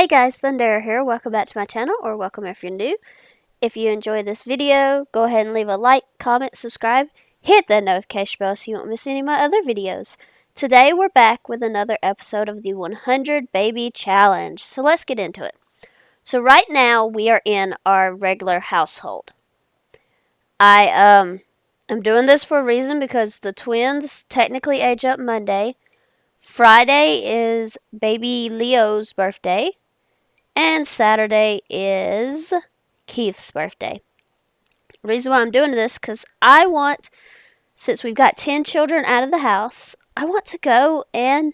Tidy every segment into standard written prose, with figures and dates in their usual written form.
Hey guys, Thunder here. Welcome back to my channel, or welcome if you're new. If you enjoyed this video, go ahead and leave a like, comment, subscribe, hit that notification bell so you won't miss any of my other videos. Today we're back with another episode of the 100 Baby Challenge. So let's get into it. So right now we are in our regular household. I'm doing this for a reason because the twins technically age up Monday. Friday is baby Leo's birthday. And Saturday is Keith's birthday. The reason why I'm doing this because I want, since we've got 10 children out of the house, I want to go and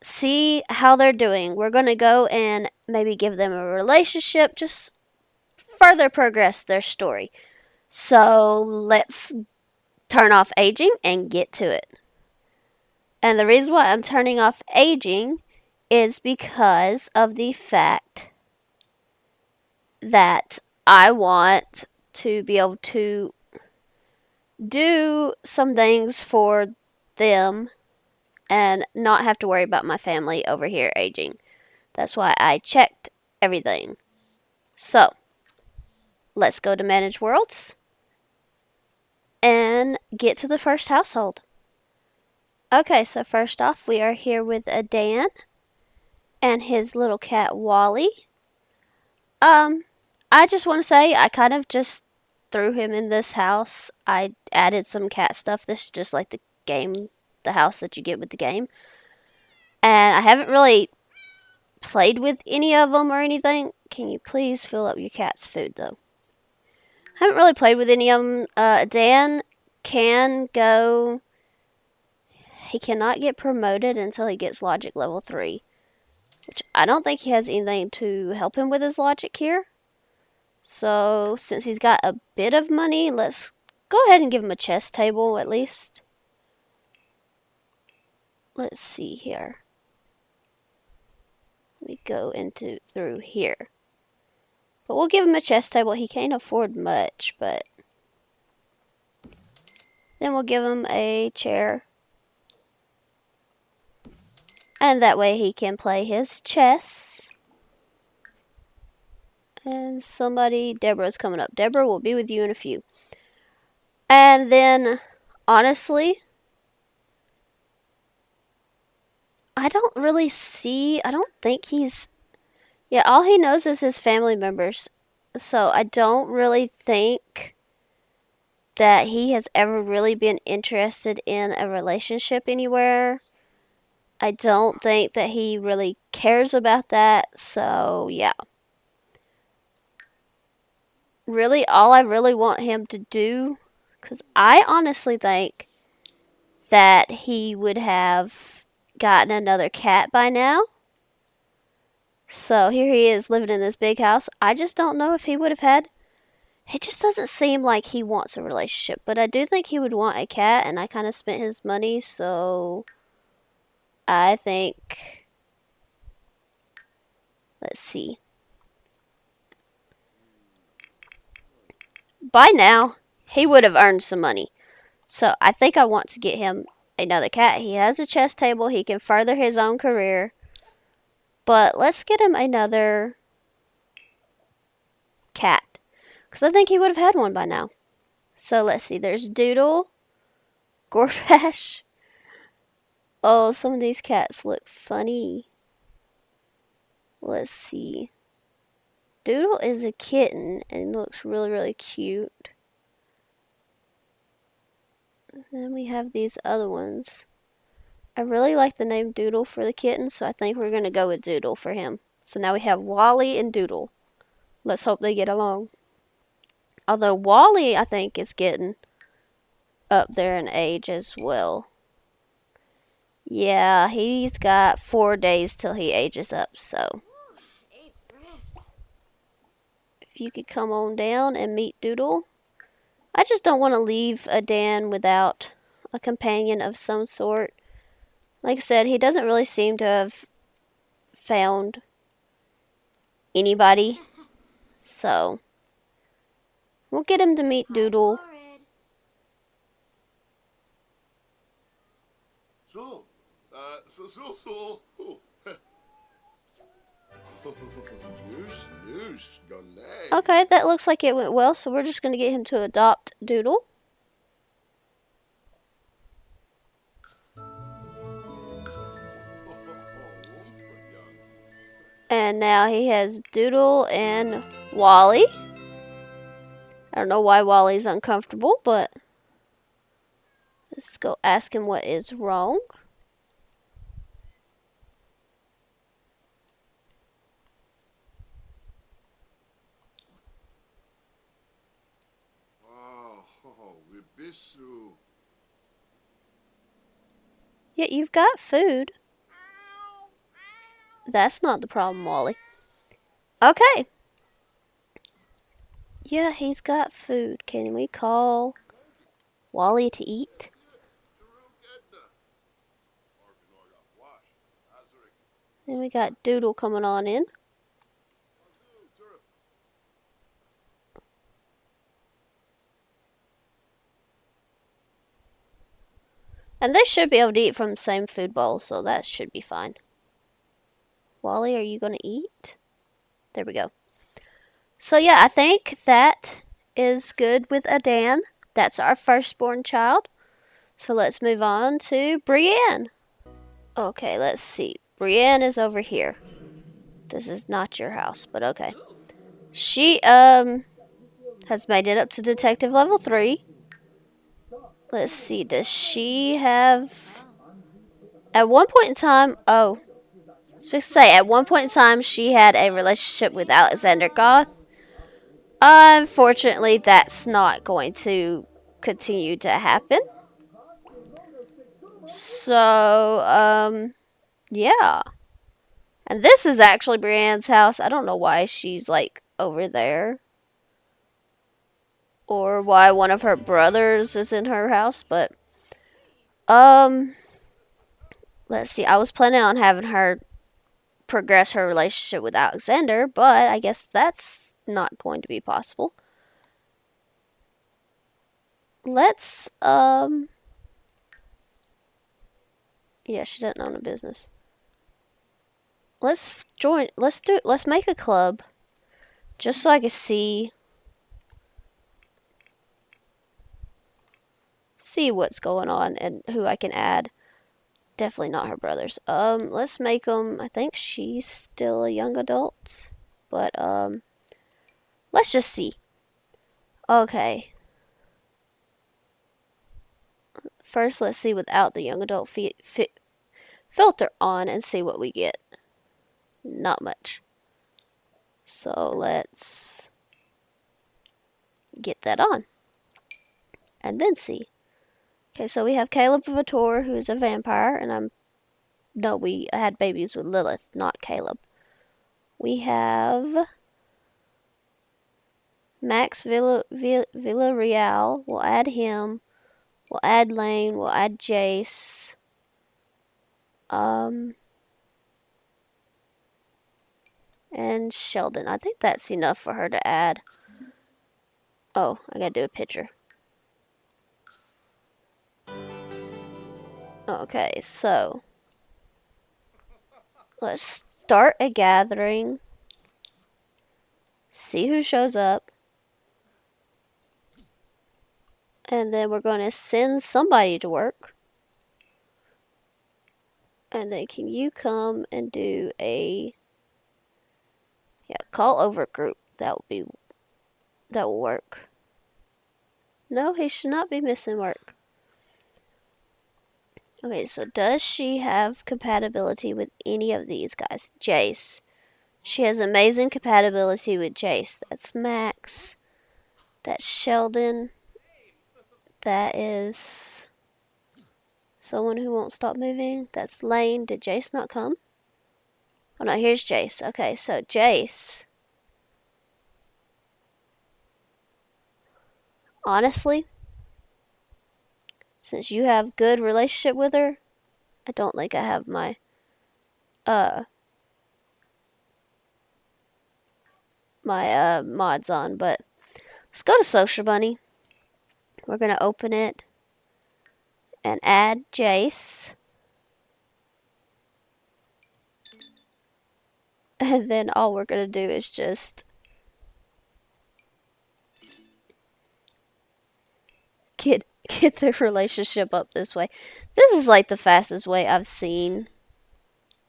see how they're doing. We're going to go and maybe give them a relationship, just further progress their story. So let's turn off aging and get to it. And the reason why I'm turning off aging is because of the fact that I want to be able to do some things for them and not have to worry about my family over here aging. That's why I checked everything. So, let's go to Manage Worlds and get to the first household. Okay, so first off, we are here with a Dan and his little cat Wally. I just want to say I kind of just threw him in this house. I added some cat stuff. This is just like the game, the house that you get with the game. And I haven't really played with any of them or anything. Can you please fill up your cat's food though? I haven't really played with any of them. Dan can go. He cannot get promoted until he gets logic level 3. Which I don't think he has anything to help him with his logic here. So, since he's got a bit of money, let's go ahead and give him a chess table at least. Let's see here. Let me go through here. But we'll give him a chess table. He can't afford much, but then we'll give him a chair. And that way he can play his chess. And Deborah's coming up. Deborah will be with you in a few. And then, honestly, I don't think he's, yeah, all he knows is his family members. So I don't really think that he has ever really been interested in a relationship anywhere. I don't think that he really cares about that. So, yeah. Really, all I really want him to do, because I honestly think that he would have gotten another cat by now. So here he is living in this big house. I just don't know if he would have had. It just doesn't seem like he wants a relationship. But I do think he would want a cat, and I kind of spent his money, so I think. Let's see. By now, he would have earned some money. So I think I want to get him another cat. He has a chess table. He can further his own career. But let's get him another cat. Because I think he would have had one by now. So let's see. There's Doodle. Gorbash. Oh, some of these cats look funny. Let's see. Doodle is a kitten and looks really, really cute. And then we have these other ones. I really like the name Doodle for the kitten, so I think we're going to go with Doodle for him. So now we have Wally and Doodle. Let's hope they get along. Although Wally, I think, is getting up there in age as well. Yeah, he's got 4 days till he ages up, so. If you could come on down and meet Doodle. I just don't want to leave a Dan without a companion of some sort. Like I said, he doesn't really seem to have found anybody. So, we'll get him to meet Doodle. Okay, that looks like it went well, so we're just going to get him to adopt Doodle. And now he has Doodle and Wally. I don't know why Wally's uncomfortable, but let's go ask him what is wrong. Yeah, you've got food. That's not the problem, Wally. Okay. Yeah, he's got food. Can we call Wally to eat? Then we got Doodle coming on in. And they should be able to eat from the same food bowl, so that should be fine. Wally, are you going to eat? There we go. So yeah, I think that is good with Adan. That's our firstborn child. So let's move on to Brienne. Okay, let's see. Brienne is over here. This is not your house, but okay. She has made it up to detective level 3. Let's see. Does she have at one point in time, I was supposed to say at one point in time she had a relationship with Alexander Goth. Unfortunately, that's not going to continue to happen. So, yeah. And this is actually Brienne's house. I don't know why she's like over there. Or why one of her brothers is in her house, but let's see. I was planning on having her progress her relationship with Alexander, but I guess that's not going to be possible. Let's yeah, she doesn't own a business. Let's make a club just so I can see what's going on and who I can add. Definitely not her brothers. Let's make them. I think she's still a young adult, but let's just see. Okay. First, let's see without the young adult filter on and see what we get. Not much. So let's get that on and then see. Okay, so we have Caleb Vitor, who's a vampire, and we had babies with Lilith, not Caleb. We have Max Villarreal. We'll add him. We'll add Lane. We'll add Jace. And Sheldon. I think that's enough for her to add. Oh, I gotta do a picture. Okay, so let's start a gathering. See who shows up. And then we're going to send somebody to work. And then can you come and do a call over group? That will work. No, he should not be missing work. Okay, so does she have compatibility with any of these guys? Jace. She has amazing compatibility with Jace. That's Max. That's Sheldon. That is someone who won't stop moving. That's Lane. Did Jace not come? Oh no, here's Jace. Okay, so Jace. Honestly, since you have good relationship with her, I don't think I have my mods on, but let's go to Social Bunny. We're gonna open it and add Jace. And then all we're going to do is just get their relationship up this way. This is like the fastest way I've seen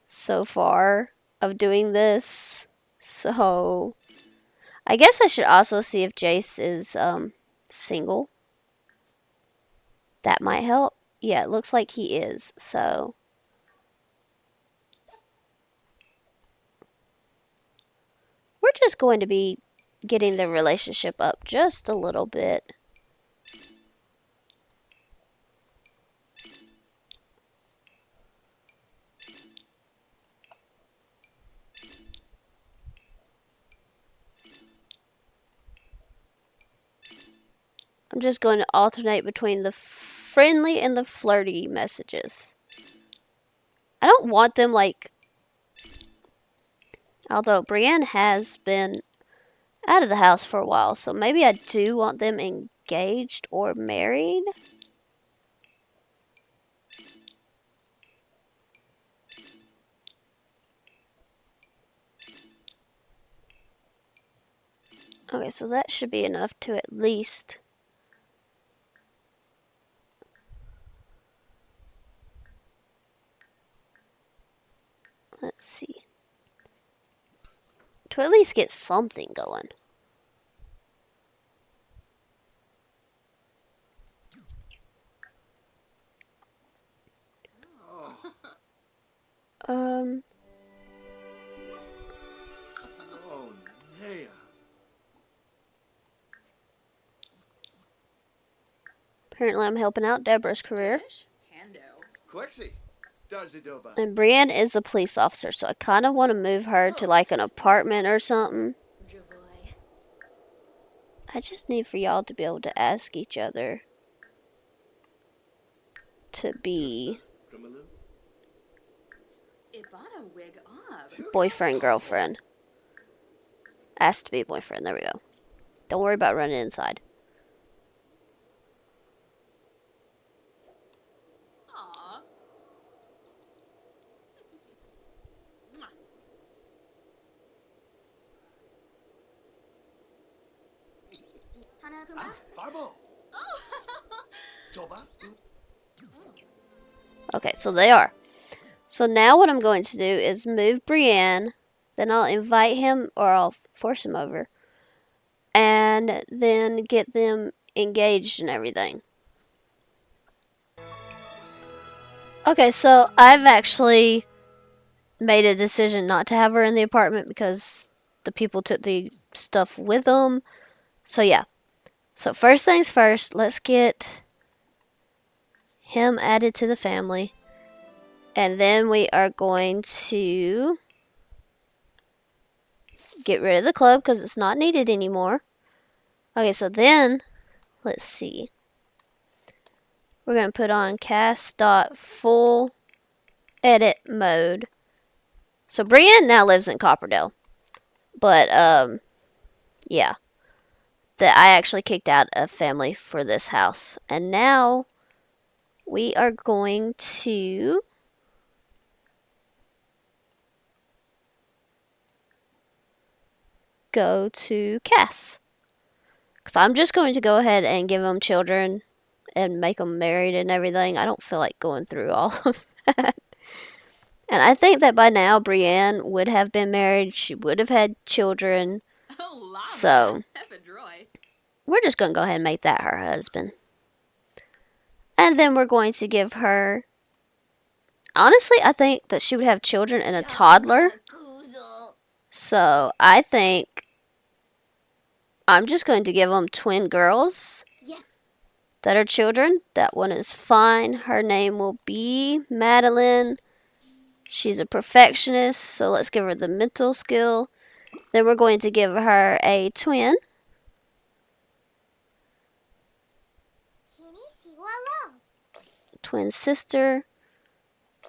so far of doing this. So I guess I should also see if Jace is single. That might help. Yeah, it looks like he is. So we're just going to be getting the relationship up just a little bit. I'm just going to alternate between the friendly and the flirty messages. I don't want them like... Although Brienne has been out of the house for a while, so maybe I do want them engaged or married. Okay, so that should be enough to at least... Let's see. To at least get something going. Um... Oh, yeah. Apparently I'm helping out Deborah's career. Quexy. Darzidoba. And Brienne is a police officer, so I kind of want to move her to like an apartment or something. I just need for y'all to be able to ask each other to be boyfriend, girlfriend. Asked to be boyfriend. There we go. Don't worry about running inside. Farbo. Toba. Okay, so they are. So now what I'm going to do is move Brienne, then I'll invite him, or I'll force him over, and then get them engaged and everything. Okay, so I've actually made a decision not to have her in the apartment because the people took the stuff with them. So yeah. So first things first, let's get him added to the family. And then we are going to get rid of the club because it's not needed anymore. Okay, so then, let's see. We're going to put on cast.full edit mode. So Brienne now lives in Copperdale. But, yeah. That I actually kicked out a family for this house. And now we are going to go to Cass. Because I'm just going to go ahead and give them children and make them married and everything. I don't feel like going through all of that. And I think that by now Brienne would have been married. She would have had children. So we're just going to go ahead and make that her husband. And then we're going to give her... Honestly, I think that she would have children and a toddler. So I think I'm just going to give them twin girls that are children. That one is fine. Her name will be Madeline. She's a perfectionist, so let's give her the mental skill. Then we're going to give her a twin. Twin sister.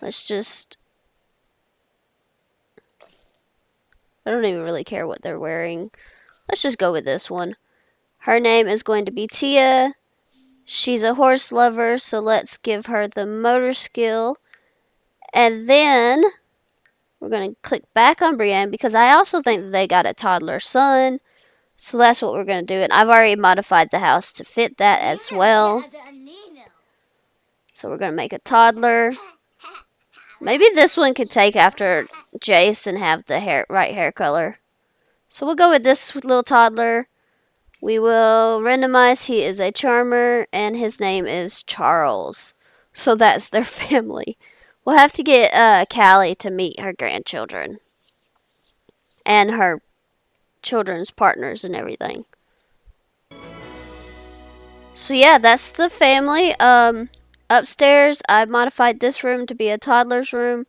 Let's just... I don't even really care what they're wearing. Let's just go with this one. Her name is going to be Tia. She's a horse lover, so let's give her the motor skill. And then We're going to click back on Brienne because I also think that they got a toddler son. So that's what we're going to do. And I've already modified the house to fit that as well. So we're going to make a toddler. Maybe this one could take after Jace and have the right hair color. So we'll go with this little toddler. We will randomize. He is a charmer and his name is Charles. So that's their family. We'll have to get Callie to meet her grandchildren and her children's partners and everything. So yeah, that's the family. Upstairs, I modified this room to be a toddler's room.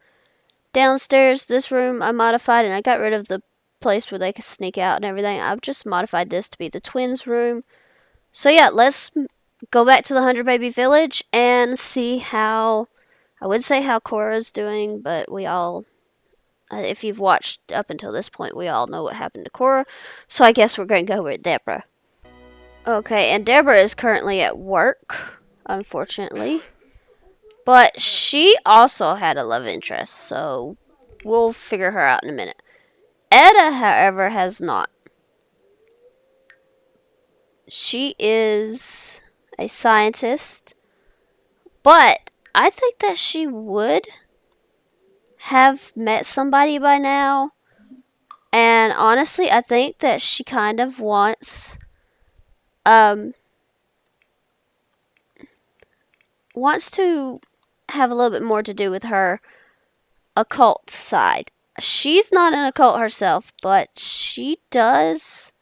Downstairs, this room I modified and I got rid of the place where they could sneak out and everything. I've just modified this to be the twins' room. So yeah, let's go back to the 100 Baby Village and see how. I would say how Cora's doing, but we all, if you've watched up until this point, we all know what happened to Cora. So I guess we're going to go with Deborah. Okay, and Deborah is currently at work, unfortunately. But she also had a love interest, so we'll figure her out in a minute. Etta, however, has not. She is a scientist, but I think that she would have met somebody by now. And honestly, I think that she kind of um wants to have a little bit more to do with her occult side. She's not an occult herself, but she does.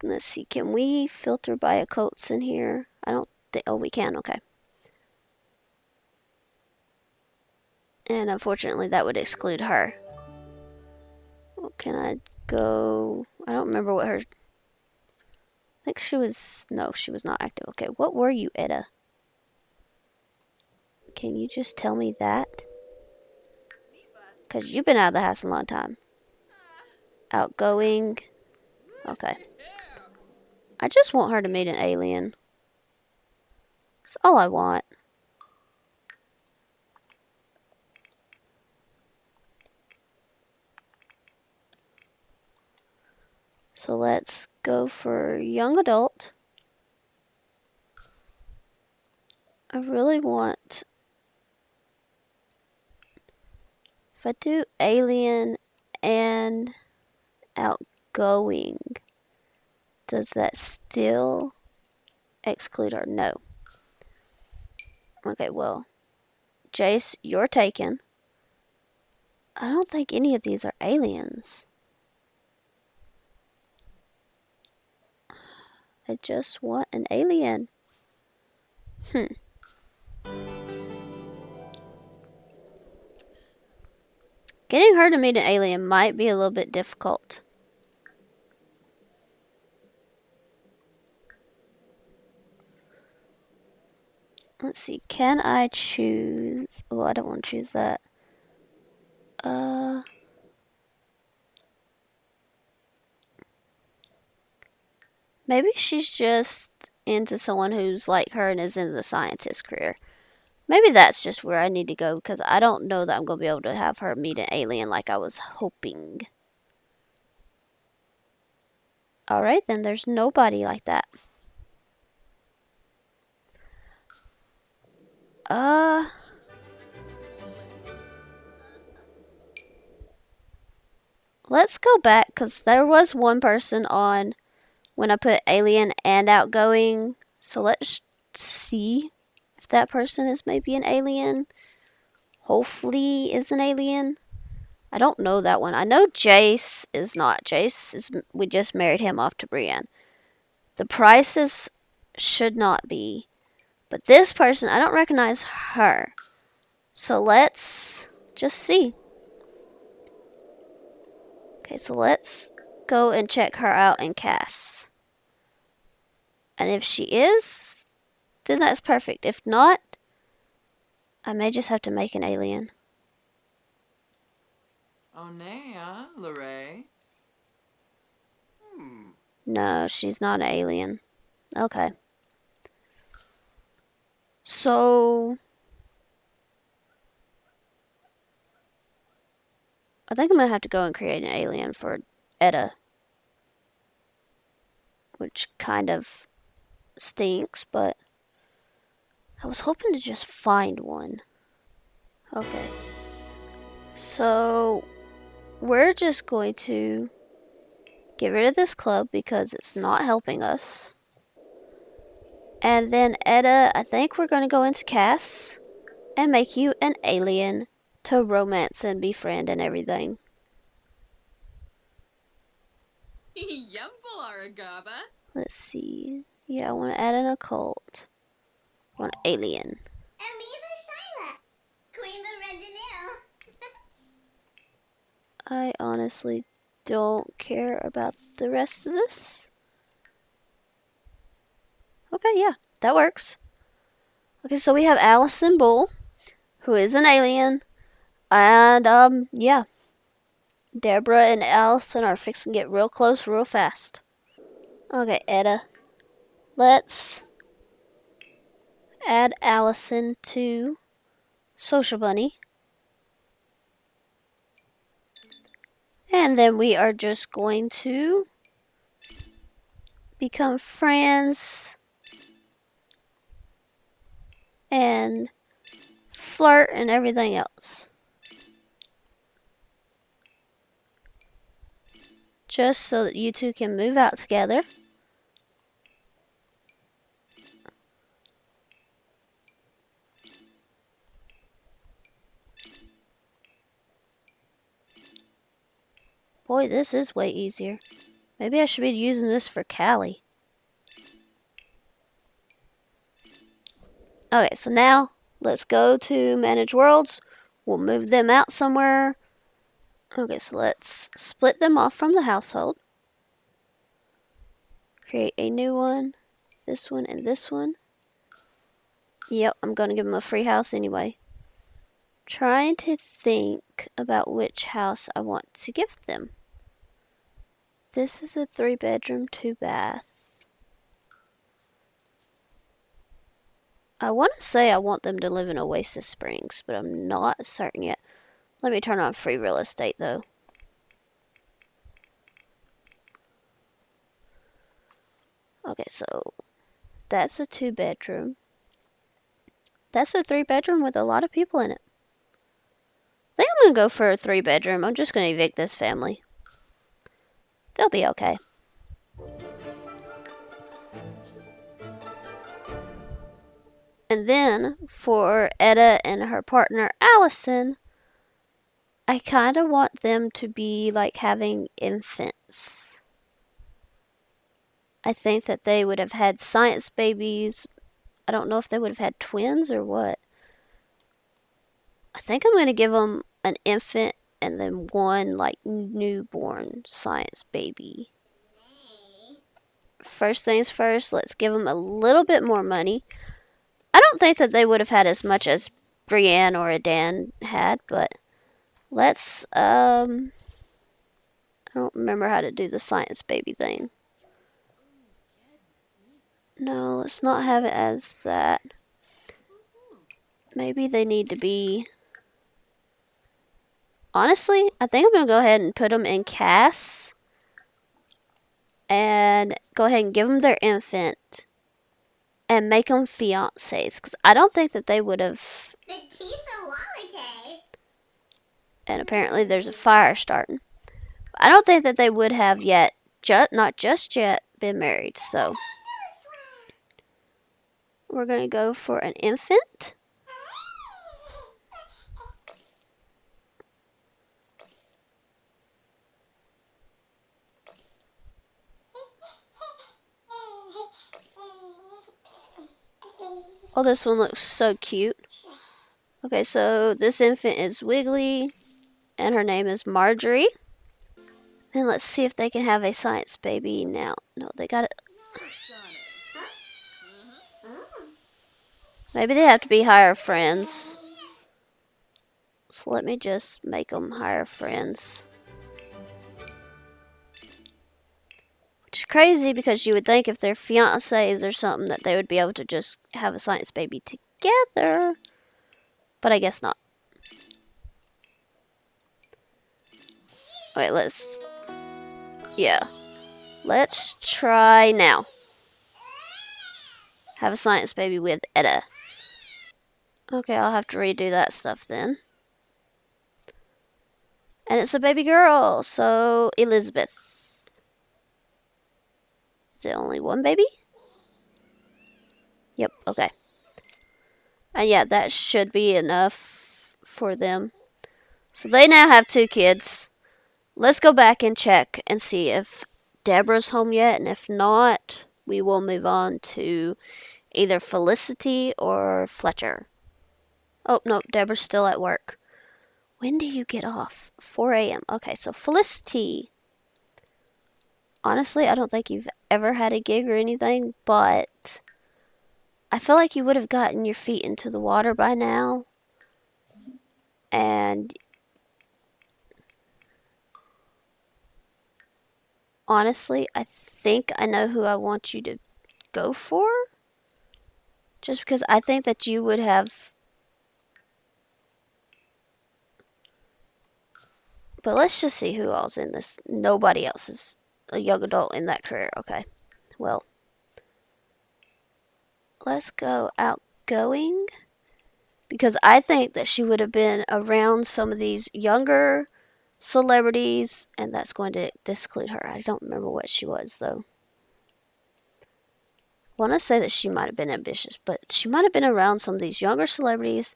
Let's see, can we filter by occults in here? I don't think. Oh, we can. Okay. And unfortunately, that would exclude her. Well, can I go? I don't remember what her. I think she was. No, she was not active. Okay, what were you, Etta? Can you just tell me that? Because you've been out of the house a long time. Outgoing. Okay. I just want her to meet an alien. That's all I want. So let's go for young adult. I really want. If I do alien and outgoing, does that still exclude her? No. Okay, well, Jace, you're taken. I don't think any of these are aliens. I just want an alien. Getting her to meet an alien might be a little bit difficult. Let's see, can I choose? Oh, I don't want to choose that. Maybe she's just into someone who's like her and is in the scientist career. Maybe that's just where I need to go because I don't know that I'm going to be able to have her meet an alien like I was hoping. Alright, then there's nobody like that. Let's go back because there was one person on when I put alien and outgoing. So let's see if that person is maybe an alien. Hopefully is an alien. I don't know that one. I know Jace is not. Jace is. We just married him off to Brienne. The prices should not be. But this person, I don't recognize her. So let's just see. Okay, so let's go and check her out in Cass. And if she is, then that's perfect. If not, I may just have to make an alien. Onea, Lorray. No, she's not an alien. Okay. So I think I'm gonna have to go and create an alien for Etta, which kind of stinks, but I was hoping to just find one. Okay. So we're just going to get rid of this club because it's not helping us. And then Etta, I think we're going to go into Cass and make you an alien to romance and befriend and everything. Yumple Aragaba. Let's see. Yeah, I want to add an occult. I want alien. Amoeba Shyla. Queen the Reginald. I honestly don't care about the rest of this. Okay, yeah, that works. Okay, so we have Allison Bull, who is an alien, and yeah, Deborah and Allison are fixing to get real close real fast. Okay, Etta, let's add Allison to Social Bunny. And then we are just going to become friends and flirt and everything else. Just so that you two can move out together. Boy, this is way easier. Maybe I should be using this for Callie. Okay, so now let's go to Manage Worlds. We'll move them out somewhere. Okay, so let's split them off from the household. Create a new one. This one and this one. Yep, I'm going to give them a free house anyway. Trying to think about which house I want to give them. This is a 3-bedroom, 2-bath. I want to say I want them to live in Oasis Springs, but I'm not certain yet. Let me turn on free real estate though. Okay, so that's a 2-bedroom. That's a 3-bedroom with a lot of people in it. I think I'm going to go for a 3-bedroom. I'm just going to evict this family. They'll be okay. And then for Etta and her partner Allison, I kind of want them to be like having infants. I think that they would have had science babies. I don't know if they would have had twins or what. I think I'm going to give them an infant and then one like newborn science baby. First things first, let's give them a little bit more money. I don't think that they would have had as much as Brienne or Adan had, but let's I don't remember how to do the science baby thing. No, let's not have it as that. Maybe they need to be... Honestly, I think I'm going to go ahead and put them in Cass. And go ahead and give them their infant. And make them fiancés. Because I don't think that they would have... And apparently there's a fire starting. I don't think that they would have yet, not just yet, been married. So we're going to go for an infant. Oh, this one looks so cute. Okay, so this infant is Wiggly, and her name is Marjorie. Then let's see if they can have a science baby now. No, they got it. Maybe they have to be higher friends. So let me just make them higher friends. Which is crazy because you would think if they're fiancés or something that they would be able to just have a science baby together. But I guess not. Wait, yeah. Let's try now. Have a science baby with Etta. Okay, I'll have to redo that stuff then. And it's a baby girl, so Elizabeth. Is it only one baby? Yep, okay. And yeah, that should be enough for them. So they now have 2 kids. Let's go back and check and see if Deborah's home yet, and if not, we will move on to either Felicity or Fletcher. Oh, no, Deborah's still at work. When do you get off? 4 a.m. Okay, so Felicity. Honestly, I don't think you've ever had a gig or anything, but I feel like you would have gotten your feet into the water by now. And honestly, I think I know who I want you to go for. Just because I think that you would have. But let's just see who else in this. Nobody else is a young adult in that career. Okay. Well, let's go outgoing. Because I think that she would have been around some of these younger celebrities, and that's going to disclude her. I don't remember what she was, though. I want to say that she might have been ambitious, but she might have been around some of these younger celebrities,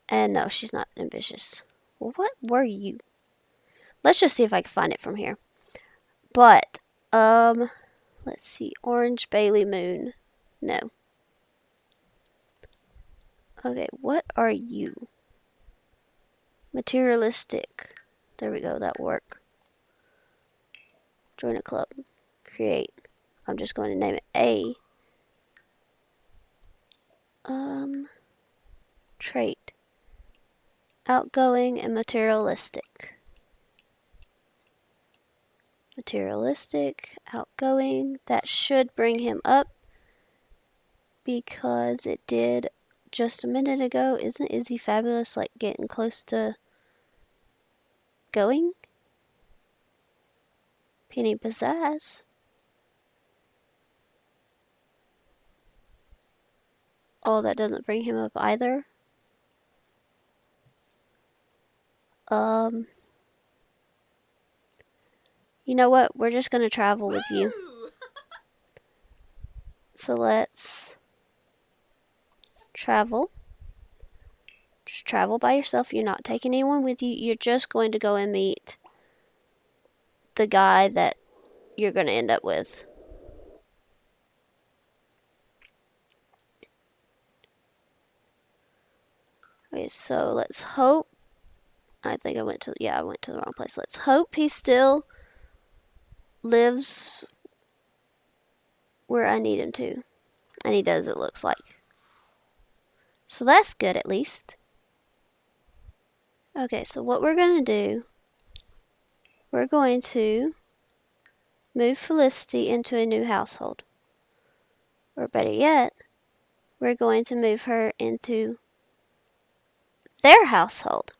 and no, she's not ambitious. Well, what were you? Let's just see if I can find it from here. But, let's see. Orange Bailey Moon. No. Okay, what are you? Materialistic. There we go, that work. Join a club. Create. I'm just going to name it A. Trait. Outgoing and materialistic. Materialistic, outgoing. That should bring him up because it did just a minute ago. Isn't Izzy Fabulous like getting close to going? Penny Pizzazz. Oh, that doesn't bring him up either. Um, you know what? We're just gonna travel with you. So let's travel. Just travel by yourself. You're not taking anyone with you. You're just going to go and meet the guy that you're going to end up with. Okay, so let's hope. I think I went to the wrong place. Let's hope he still lives where I need him to. And he does, it looks like. So that's good at least. Okay, so what we're going to do, we're going to move Felicity into a new household. Or better yet, we're going to move her into their household.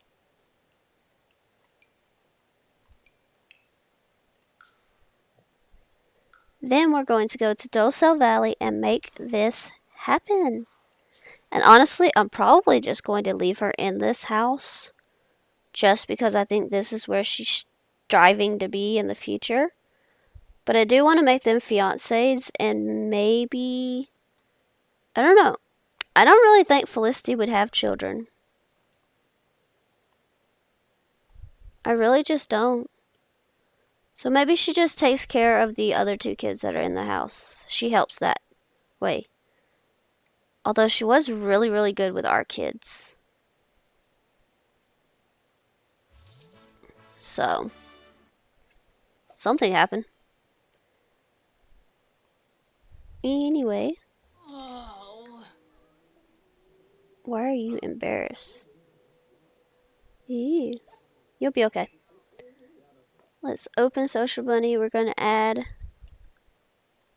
Then we're going to go to Docel Valley and make this happen. And honestly, I'm probably just going to leave her in this house just because I think this is where she's striving to be in the future. But I do want to make them fiancés and maybe. I don't know. I don't really think Felicity would have children. I really just don't. So maybe she just takes care of the other 2 kids that are in the house. She helps that way. Although she was really, really good with our kids. So, something happened. Anyway. Oh. Why are you embarrassed? Ew. You'll be okay. Let's open Social Bunny. We're going to add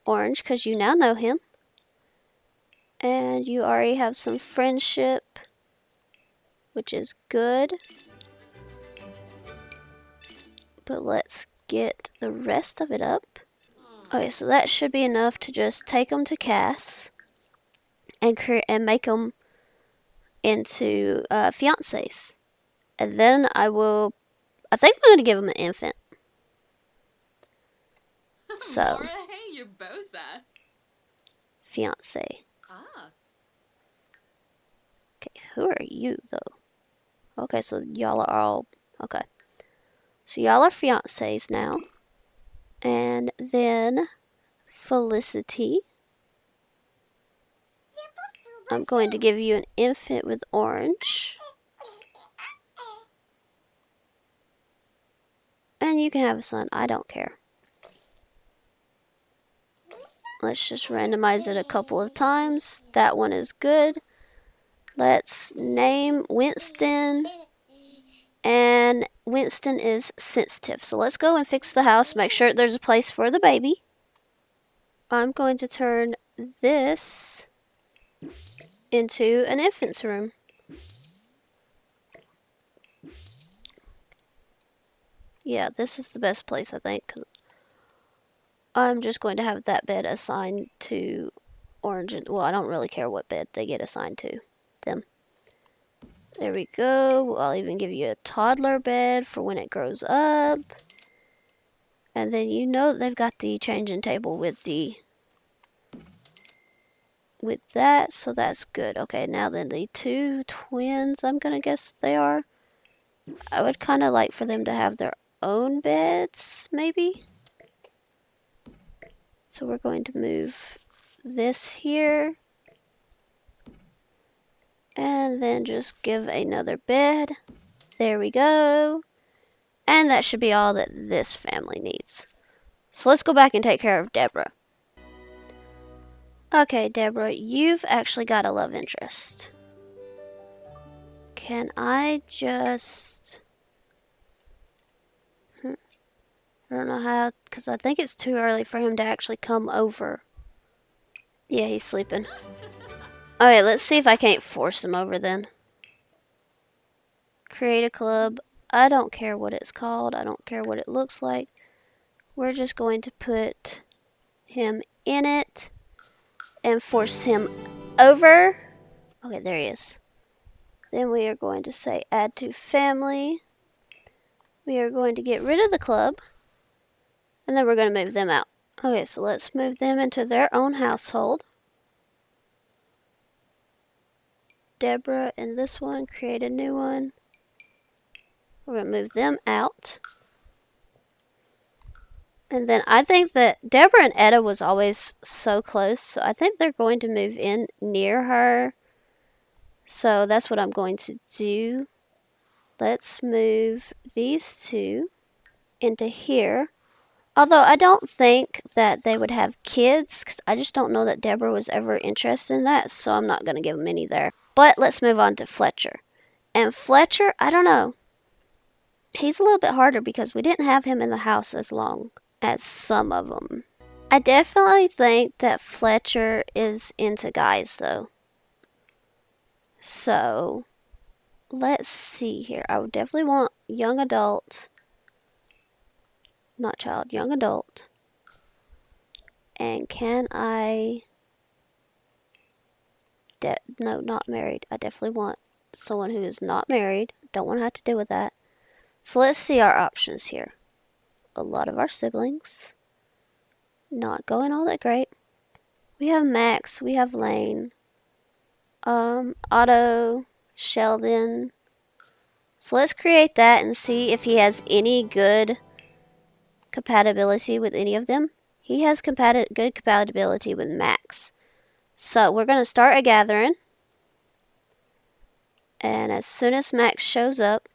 Orange because you now know him. And you already have some friendship, which is good. But let's get the rest of it up. Okay, so that should be enough to just take them to Cass and make them into fiancés. And then I think I'm going to give them an infant. So, Laura, hey, you're bosa. fiancé. Ah. Okay, who are you though? Okay, so y'all are all okay. So y'all are fiancés now. And then Felicity. I'm going to give you an infant with orange. And you can have a son. I don't care. Let's just randomize it a couple of times. That one is good. Let's name Winston. And Winston is sensitive. So let's go and fix the house. Make sure there's a place for the baby. I'm going to turn this into an infant's room. Yeah, this is the best place, I think. I'm just going to have that bed assigned to Orange. Well, I don't really care what bed they get assigned to them. There we go. I'll even give you a toddler bed for when it grows up. And then you know they've got the changing table with that, so that's good. Okay, now then the two twins, I'm gonna guess they are. I would kind of like for them to have their own beds, maybe. So we're going to move this here. And then just give another bed. There we go. And that should be all that this family needs. So let's go back and take care of Deborah. Okay, Deborah, you've actually got a love interest. Can I just... I don't know how, because I think it's too early for him to actually come over. Yeah, he's sleeping. Okay, let's see if I can't force him over then. Create a club. I don't care what it's called. I don't care what it looks like. We're just going to put him in it and force him over. Okay, there he is. Then we are going to say add to family. We are going to get rid of the club. And then we're going to move them out. Okay, so let's move them into their own household. Deborah and this one, create a new one. We're going to move them out. And then I think that Deborah and Etta was always so close, so I think they're going to move in near her. So that's what I'm going to do. Let's move these two into here. Although I don't think that they would have kids, because I just don't know that Deborah was ever interested in that, so I'm not going to give them any there. But let's move on to Fletcher. And Fletcher, I don't know. He's a little bit harder because we didn't have him in the house as long as some of them. I definitely think that Fletcher is into guys, though. So, let's see here. I would definitely want young adult. Not child, young adult. And can I... no, not married. I definitely want someone who is not married. Don't want to have to deal with that. So let's see our options here. A lot of our siblings. Not going all that great. We have Max. We have Lane. Otto. Sheldon. So let's create that and see if he has any good compatibility with any of them. He has good compatibility with Max. So we're going to start a gathering. And as soon as Max shows up...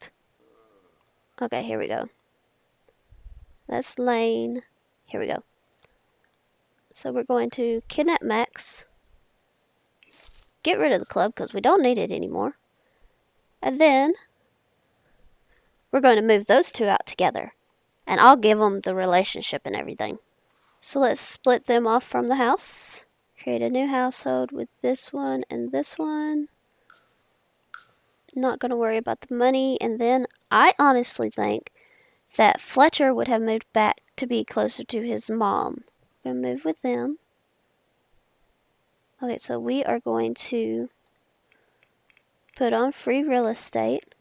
Okay, here we go. That's Lane. Here we go. So we're going to kidnap Max. Get rid of the club because we don't need it anymore. And then we're going to move those two out together. And I'll give them the relationship and everything. So let's split them off from the house. Create a new household with this one and this one. Not going to worry about the money. And then I honestly think that Fletcher would have moved back to be closer to his mom. We're going to move with them. Okay, so we are going to put on free real estate.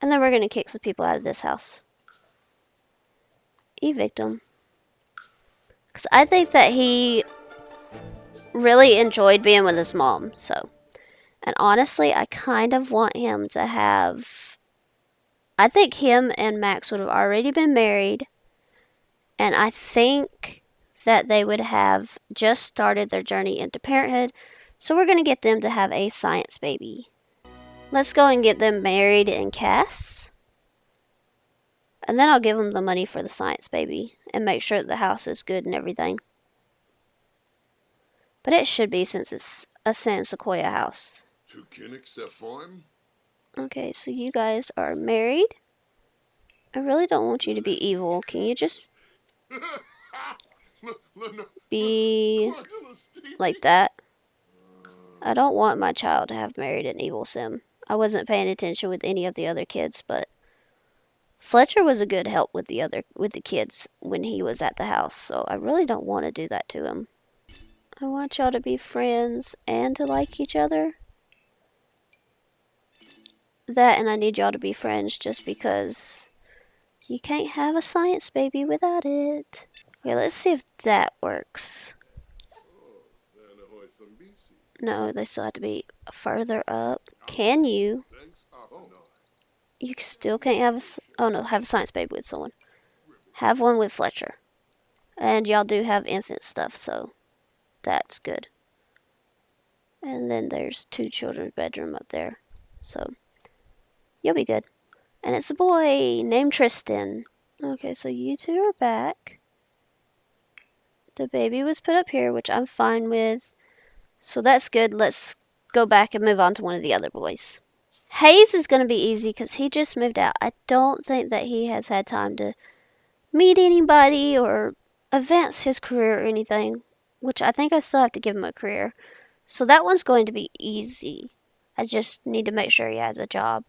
And then we're going to kick some people out of this house. Evict them. Because I think that he really enjoyed being with his mom, so. And honestly, I kind of want him to have. I think him and Max would have already been married. And I think that they would have just started their journey into parenthood. So we're going to get them to have a science baby. Let's go and get them married and cast. And then I'll give them the money for the science baby and make sure that the house is good and everything. But it should be, since it's a San Sequoia house. Okay, so you guys are married. I really don't want you to be evil. Can you just be like that? I don't want my child to have married an evil sim. I wasn't paying attention with any of the other kids, but Fletcher was a good help with the kids when he was at the house, so I really don't want to do that to him. I want y'all to be friends and to like each other. That, and I need y'all to be friends just because you can't have a science baby without it. Okay, let's see if that works. No, they still have to be further up. Can you? You still can't have have a science baby with someone. Have one with Fletcher. And y'all do have infant stuff, so that's good. And then there's 2 children's bedroom up there. So you'll be good. And it's a boy named Tristan. Okay, so you 2 are back. The baby was put up here, which I'm fine with. So that's good. Let's go back and move on to one of the other boys. Hayes is going to be easy because he just moved out. I don't think that he has had time to meet anybody or advance his career or anything, which I think I still have to give him a career. So that one's going to be easy. I just need to make sure he has a job.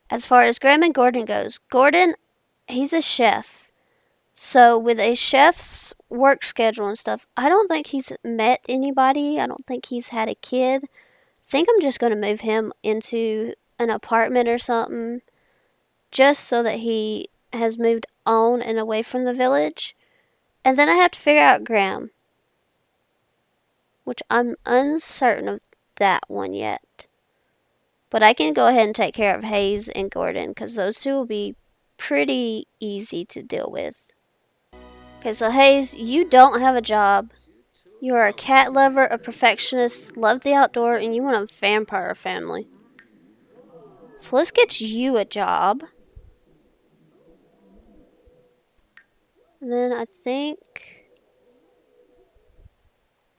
As far as Graham and Gordon goes, Gordon, he's a chef. So with a chef's work schedule and stuff, I don't think he's met anybody. I don't think he's had a kid. I think I'm just going to move him into an apartment or something, just so that he has moved on and away from the village. And then I have to figure out Graham, which I'm uncertain of that one yet. But I can go ahead and take care of Hayes and Gordon, because those 2 will be pretty easy to deal with. Okay, so Hayes, you don't have a job. You are a cat lover, a perfectionist, love the outdoor, and you want a vampire family. So let's get you a job. And then I think...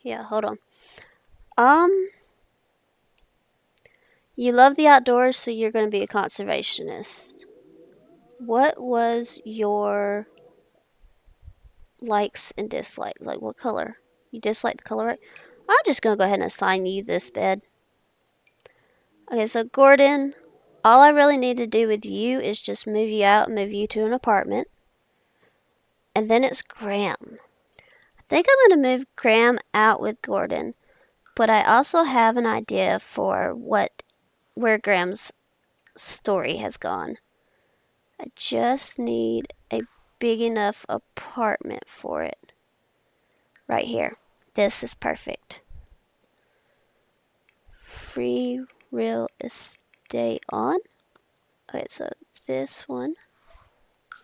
Yeah, hold on. You love the outdoors, so you're going to be a conservationist. What was your likes and dislikes? Like, what color? You dislike the color, right? I'm just going to go ahead and assign you this bed. Okay, so Gordon, all I really need to do with you is just move you out, move you to an apartment. And then it's Graham. I think I'm going to move Graham out with Gordon. But I also have an idea for where Graham's story has gone. I just need a big enough apartment for it. Right here. This is perfect. Free real estate on. Okay, so this one.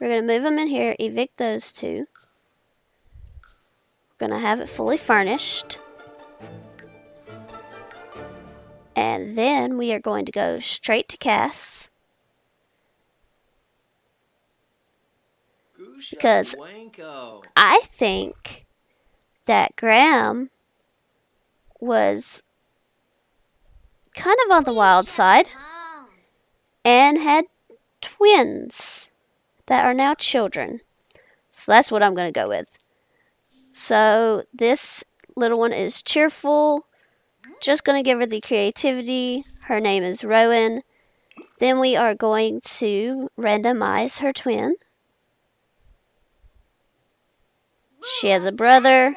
We're going to move them in here, evict those 2. We're going to have it fully furnished. And then we are going to go straight to Cass. Because I think that Graham was kind of on the wild side and had twins that are now children. So that's what I'm going to go with. So this little one is cheerful. Just going to give her the creativity. Her name is Rowan. Then we are going to randomize her twin. She has a brother.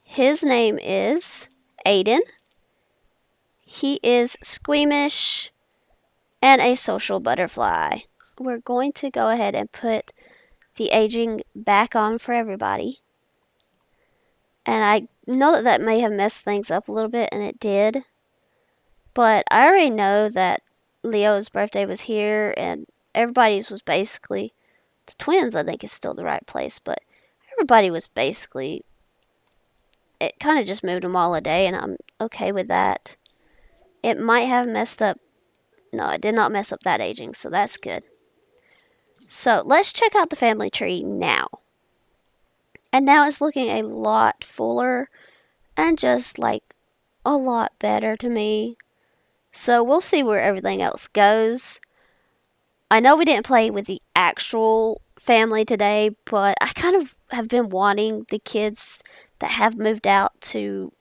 His name is Aiden. He is squeamish and a social butterfly. We're going to go ahead and put the aging back on for everybody. And I know that may have messed things up a little bit, and it did. But I already know that Leo's birthday was here, and everybody's was basically. The twins, I think, is still the right place, but everybody was basically. It kind of just moved them all a day, and I'm okay with that. It might have messed up. No, it did not mess up that aging, so that's good. So let's check out the family tree now. And now it's looking a lot fuller and just like a lot better to me. So we'll see where everything else goes. I know we didn't play with the actual family today, but I kind of have been wanting the kids that have moved out to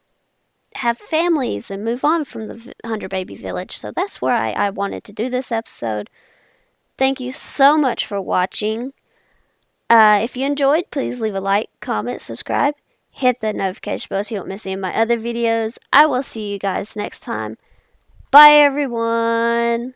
have families and move on from the 100 Baby Village. So that's where I wanted to do this episode. Thank you so much for watching. If you enjoyed, please leave a like, comment, subscribe, hit the notification bell so you don't miss any of my other videos. I will see you guys next time. Bye, everyone.